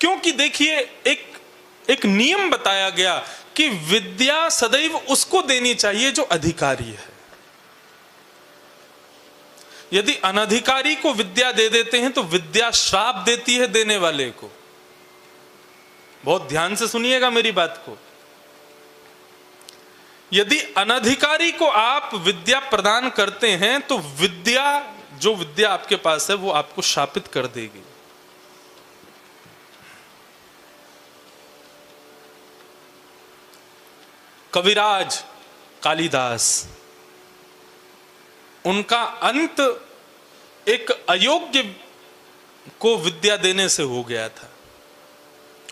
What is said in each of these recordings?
क्योंकि देखिए एक नियम बताया गया कि विद्या सदैव उसको देनी चाहिए जो अधिकारी है। यदि अनधिकारी को विद्या दे देते हैं तो विद्या श्राप देती है देने वाले को। बहुत ध्यान से सुनिएगा मेरी बात को। यदि अनधिकारी को आप विद्या प्रदान करते हैं तो जो विद्या आपके पास है वो आपको शापित कर देगी। कविराज कालिदास, उनका अंत एक अयोग्य को विद्या देने से हो गया था।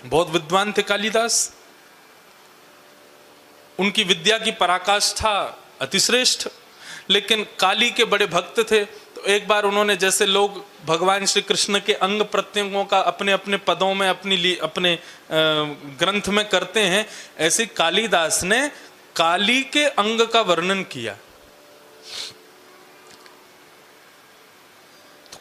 बहुत विद्वान थे कालिदास, उनकी विद्या की पराकाष्ठा अतिश्रेष्ठ, लेकिन काली के बड़े भक्त थे। तो एक बार उन्होंने, जैसे लोग भगवान श्री कृष्ण के अंग प्रत्यंगों का अपने अपने पदों में अपने ग्रंथ में करते हैं, ऐसे कालिदास ने काली के अंग का वर्णन किया।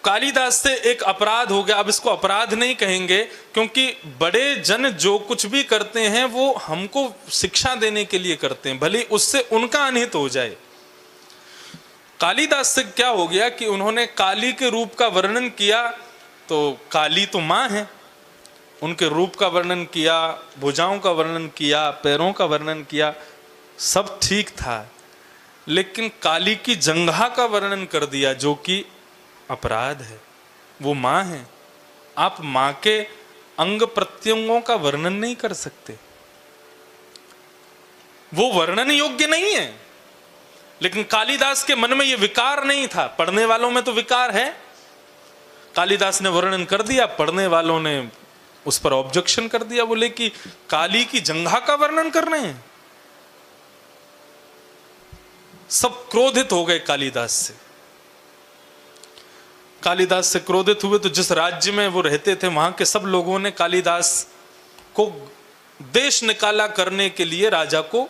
कालिदास से एक अपराध हो गया। अब इसको अपराध नहीं कहेंगे, क्योंकि बड़े जन जो कुछ भी करते हैं वो हमको शिक्षा देने के लिए करते हैं, भले उससे उनका अनहित हो जाए। कालिदास से क्या हो गया कि उन्होंने काली के रूप का वर्णन किया, तो काली तो मां है, उनके रूप का वर्णन किया, भुजाओं का वर्णन किया, पैरों का वर्णन किया, सब ठीक था, लेकिन काली की जंघा का वर्णन कर दिया, जो कि अपराध है। वो मां है, आप मां के अंग प्रत्यंगों का वर्णन नहीं कर सकते, वो वर्णन योग्य नहीं है। लेकिन कालिदास के मन में ये विकार नहीं था, पढ़ने वालों में तो विकार है। कालिदास ने वर्णन कर दिया, पढ़ने वालों ने उस पर ऑब्जेक्शन कर दिया, बोले कि काली की जंघा का वर्णन कर रहे हैं। सब क्रोधित हो गए कालिदास से। कालिदास से क्रोधित हुए तो जिस राज्य में वो रहते थे वहां के सब लोगों ने कालिदास को देश निकाला करने के लिए राजा को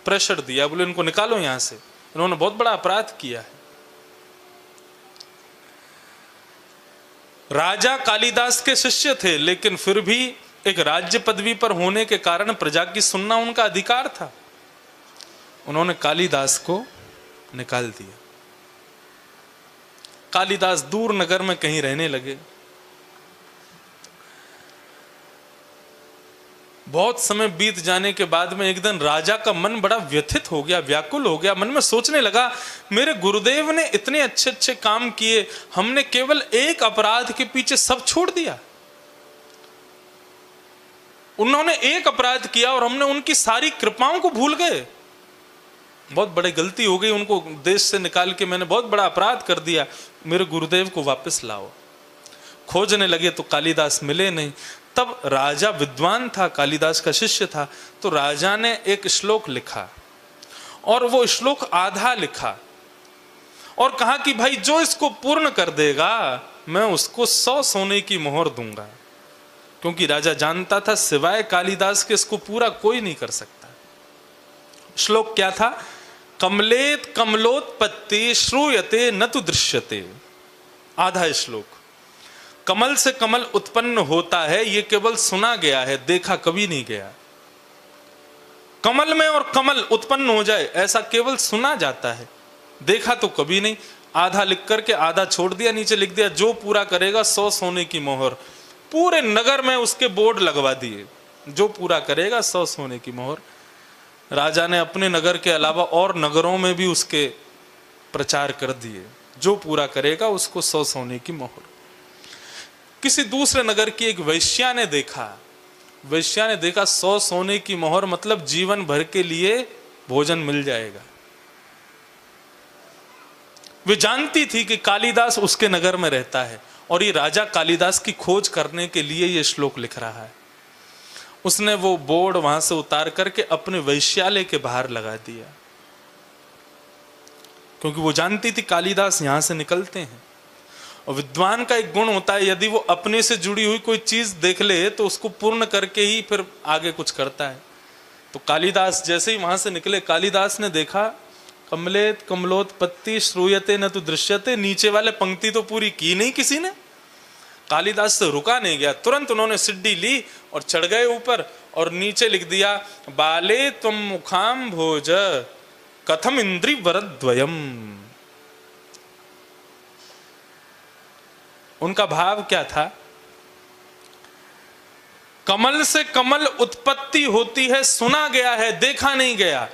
प्रेशर दिया, बोले इनको निकालो यहां से, इन्होंने बहुत बड़ा अपराध किया है। राजा कालिदास के शिष्य थे, लेकिन फिर भी एक राज्य पदवी पर होने के कारण प्रजा की सुनना उनका अधिकार था। उन्होंने कालिदास को निकाल दिया। कालिदास दूर नगर में कहीं रहने लगे। बहुत समय बीत जाने के बाद में एक दिन राजा का मन बड़ा व्यथित हो गया, व्याकुल हो गया। मन में सोचने लगा, मेरे गुरुदेव ने इतने अच्छे अच्छे काम किए, हमने केवल एक अपराध के पीछे सब छोड़ दिया। उन्होंने एक अपराध किया और हमने उनकी सारी कृपाओं को भूल गए। बहुत बड़ी गलती हो गई, उनको देश से निकाल के मैंने बहुत बड़ा अपराध कर दिया, मेरे गुरुदेव को वापस लाओ। खोजने लगे तो कालिदास मिले नहीं। तब राजा विद्वान था, कालिदास का शिष्य था, तो राजा ने एक श्लोक लिखा और वो श्लोक आधा लिखा और कहा कि भाई जो इसको पूर्ण कर देगा मैं उसको 100 सोने की मोहर दूंगा, क्योंकि राजा जानता था सिवाय कालिदास के इसको पूरा कोई नहीं कर सकता। श्लोक क्या था? कमलेत कमलोत्पत्ति श्रूयते न तु दृश्यते। आधा श्लोक, कमल से कमल उत्पन्न होता है, ये केवल सुना गया है, देखा कभी नहीं गया। कमल में और कमल उत्पन्न हो जाए ऐसा केवल सुना जाता है, देखा तो कभी नहीं। आधा लिख करके आधा छोड़ दिया, नीचे लिख दिया जो पूरा करेगा 100 सोने की मोहर। पूरे नगर में उसके बोर्ड लगवा दिए, जो पूरा करेगा 100 सोने की मोहर। राजा ने अपने नगर के अलावा और नगरों में भी उसके प्रचार कर दिए, जो पूरा करेगा उसको 100 सोने की मोहर। किसी दूसरे नगर की एक वैश्या ने देखा, 100 सोने की मोहर मतलब जीवन भर के लिए भोजन मिल जाएगा। वे जानती थी कि कालिदास उसके नगर में रहता है और ये राजा कालिदास की खोज करने के लिए ये श्लोक लिख रहा है। उसने वो बोर्ड वहां से उतार करके अपने वैश्यालय के बाहर लगा दिया, क्योंकि वो जानती थी कालिदास यहां से निकलते हैं। और विद्वान का एक गुण होता है, यदि वो अपने से जुड़ी हुई कोई चीज देख ले तो उसको पूर्ण करके ही फिर आगे कुछ करता है। तो कालिदास जैसे ही वहां से निकले, कालिदास ने देखा कमलेत कमलोत्पत्ति श्रूयते न तु दृश्यते। नीचे वाले पंक्ति तो पूरी की नहीं किसी ने, कालिदास से रुका नहीं गया, तुरंत उन्होंने सिड्डी ली और चढ़ गए ऊपर और नीचे लिख दिया, बाले त्वम मुखाम भोज कथम इंद्रि वरद्वयम। उनका भाव क्या था? कमल से कमल उत्पत्ति होती है, सुना गया है, देखा नहीं गया।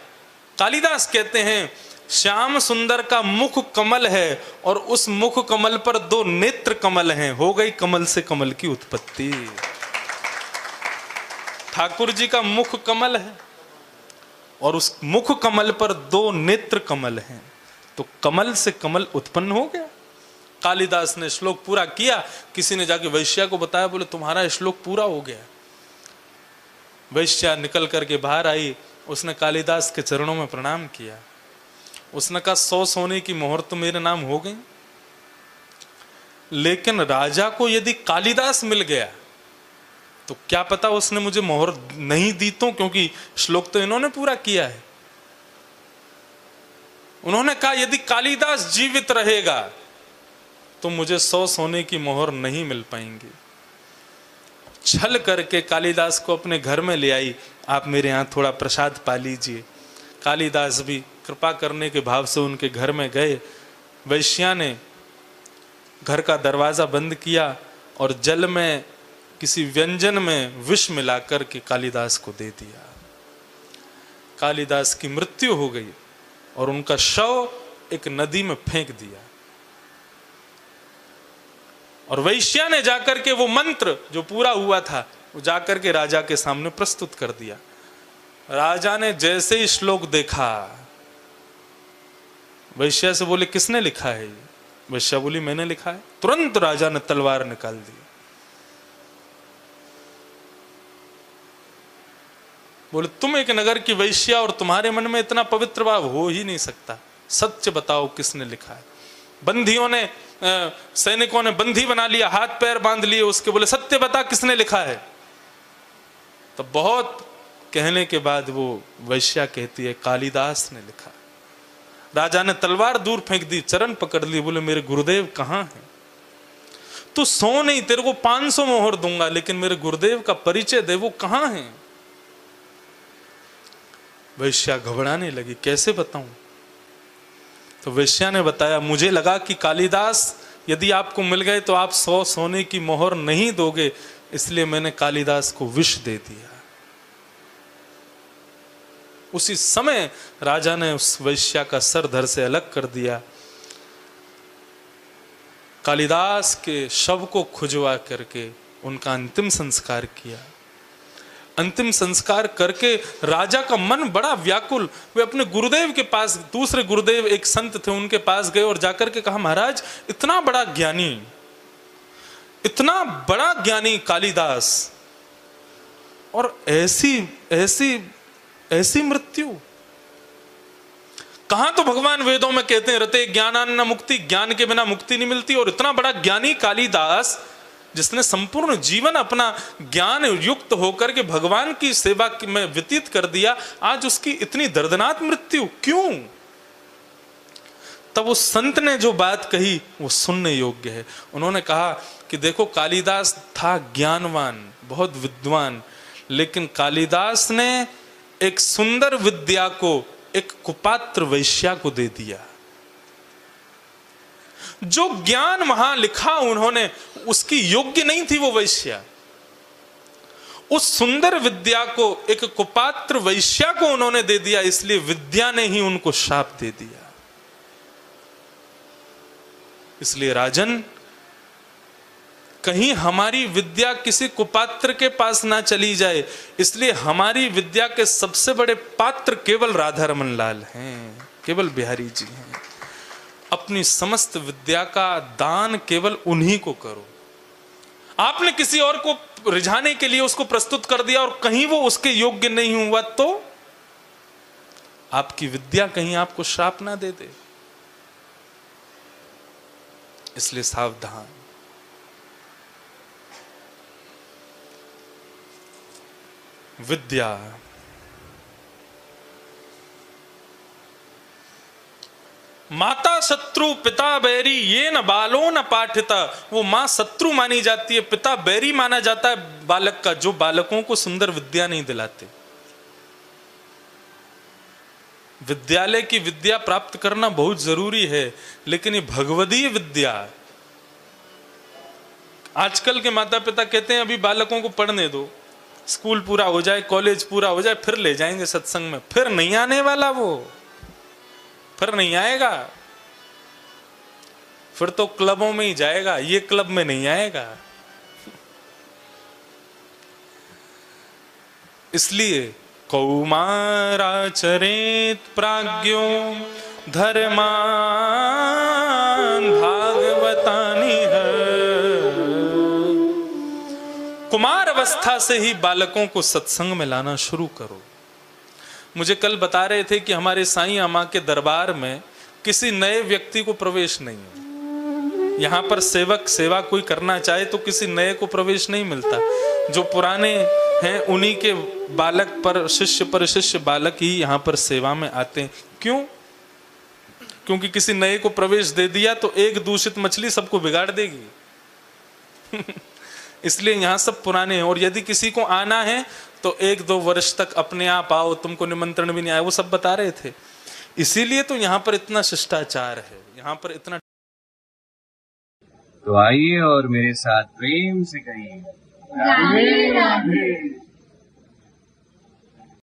कालिदास कहते हैं श्याम सुंदर का मुख कमल है और उस मुख कमल पर 2 नेत्र कमल हैं, हो गई कमल से कमल की उत्पत्ति। ठाकुर जी का मुख कमल है और उस मुख कमल पर 2 नेत्र कमल हैं, तो कमल से कमल उत्पन्न हो गया। कालिदास ने श्लोक पूरा किया, किसी ने जाके वैश्या को बताया, बोले तुम्हारा श्लोक पूरा हो गया। वैश्या निकल करके बाहर आई, उसने कालिदास के चरणों में प्रणाम किया। उसने कहा 100 सोने की मोहर तो मेरे नाम हो गई, लेकिन राजा को यदि कालिदास मिल गया तो क्या पता उसने मुझे मोहर नहीं दी, तो क्योंकि श्लोक तो इन्होंने पूरा किया है। उन्होंने कहा यदि कालिदास जीवित रहेगा तो मुझे 100 सोने की मोहर नहीं मिल पाएंगी। छल करके कालिदास को अपने घर में ले आई, आप मेरे यहाँ थोड़ा प्रसाद पा लीजिए। कालिदास भी कृपा करने के भाव से उनके घर में गए। वैश्या ने घर का दरवाजा बंद किया और जल में किसी व्यंजन में विष मिलाकर के कालिदास को दे दिया। कालिदास की मृत्यु हो गई और उनका शव एक नदी में फेंक दिया। और वैश्या ने जाकर के वो मंत्र जो पूरा हुआ था वो जाकर के राजा के सामने प्रस्तुत कर दिया। राजा ने जैसे ही श्लोक देखा, वैश्या से बोले किसने लिखा है ये? वैश्या बोली मैंने लिखा है। तुरंत राजा ने तलवार निकाल दी। बोले तुम एक नगर की वैश्या और तुम्हारे मन में इतना पवित्र भाव हो ही नहीं सकता, सच बताओ किसने लिखा है। बंदियों ने सैनिकों ने बंदी बना लिया, हाथ पैर बांध लिए उसके, बोले सत्य बता किसने लिखा है। तो बहुत कहने के बाद वो वैश्या कहती है कालिदास ने लिखा। राजा ने तलवार दूर फेंक दी, चरण पकड़ लिए, बोले मेरे गुरुदेव कहाँ हैं? तू सो नहीं, तेरे को 500 मोहर दूंगा, लेकिन मेरे गुरुदेव का परिचय दे, वो कहाँ हैं? वैश्या घबराने लगी, कैसे बताऊं? तो वैश्या ने बताया, मुझे लगा कि कालिदास यदि आपको मिल गए तो आप 100 सोने की मोहर नहीं दोगे, इसलिए मैंने कालिदास को विष दे दिया। उसी समय राजा ने उस वैश्या का सर धड़ से अलग कर दिया। कालिदास के शव को खुजवा करके उनका अंतिम संस्कार किया। अंतिम संस्कार करके राजा का मन बड़ा व्याकुल, वे अपने गुरुदेव के पास, दूसरे गुरुदेव एक संत थे उनके पास गए और जाकर के कहा महाराज इतना बड़ा ज्ञानी, इतना बड़ा ज्ञानी कालिदास और ऐसी ऐसी ऐसी मृत्यु। कहां तो भगवान वेदों में कहते हैं रते ज्ञानान्न मुक्ति, ज्ञान के बिना मुक्ति नहीं मिलती, और इतना बड़ा ज्ञानी कालिदास जिसने संपूर्ण जीवन अपना ज्ञान युक्त होकर के भगवान की सेवा में व्यतीत कर दिया, आज उसकी इतनी दर्दनाक मृत्यु क्यों? तब उस संत ने जो बात कही वो सुनने योग्य है। उन्होंने कहा कि देखो कालिदास था ज्ञानवान, बहुत विद्वान, लेकिन कालिदास ने एक सुंदर विद्या को एक कुपात्र वैश्या को दे दिया। जो ज्ञान वहां लिखा उन्होंने, उसकी योग्य नहीं थी वो वैश्या। उस सुंदर विद्या को एक कुपात्र वैश्या को उन्होंने दे दिया, इसलिए विद्या ने ही उनको शाप दे दिया। इसलिए राजन, कहीं हमारी विद्या किसी कुपात्र के पास ना चली जाए, इसलिए हमारी विद्या के सबसे बड़े पात्र केवल राधा रमन लाल हैं, केवल बिहारी जी हैं। अपनी समस्त विद्या का दान केवल उन्हीं को करो। आपने किसी और को रिझाने के लिए उसको प्रस्तुत कर दिया और कहीं वो उसके योग्य नहीं हुआ तो आपकी विद्या कहीं आपको श्राप ना दे दे। इसलिए सावधान। विद्या माता शत्रु पिता बैरी ये न बालो न पाठिता। वो माँ शत्रु मानी जाती है, पिता बैरी माना जाता है बालक का, जो बालकों को सुंदर विद्या नहीं दिलाते। विद्यालय की विद्या प्राप्त करना बहुत जरूरी है, लेकिन ये भगवदीय विद्या, आजकल के माता पिता कहते हैं अभी बालकों को पढ़ने दो, स्कूल पूरा हो जाए, कॉलेज पूरा हो जाए, फिर ले जाएंगे सत्संग में। फिर नहीं आने वाला वो, फिर नहीं आएगा, फिर तो क्लबों में ही जाएगा, ये क्लब में नहीं आएगा। इसलिए कौमाराचरेत प्राज्ञो धर्मान भागवतानि है। कुमार अवस्था से ही बालकों को सत्संग में लाना शुरू करो। मुझे कल बता रहे थे कि हमारे साईं अम्मा के दरबार में किसी नए व्यक्ति को प्रवेश नहीं है। यहाँ पर सेवक सेवा कोई करना चाहे तो किसी नए को प्रवेश नहीं मिलता। जो पुराने हैं उन्हीं के बालक पर शिष्य बालक ही यहाँ पर सेवा में आते हैं। क्यों? क्योंकि किसी नए को प्रवेश दे दिया तो एक दूषित मछली सबको बिगाड़ देगी। इसलिए यहाँ सब पुराने हैं। और यदि किसी को आना है तो 1-2 वर्ष तक अपने आप आओ, तुमको निमंत्रण भी नहीं आया, वो सब बता रहे थे। इसीलिए तो यहाँ पर इतना शिष्टाचार है, यहाँ पर इतना। तो आइए और मेरे साथ प्रेम से कहिए राधे राधे।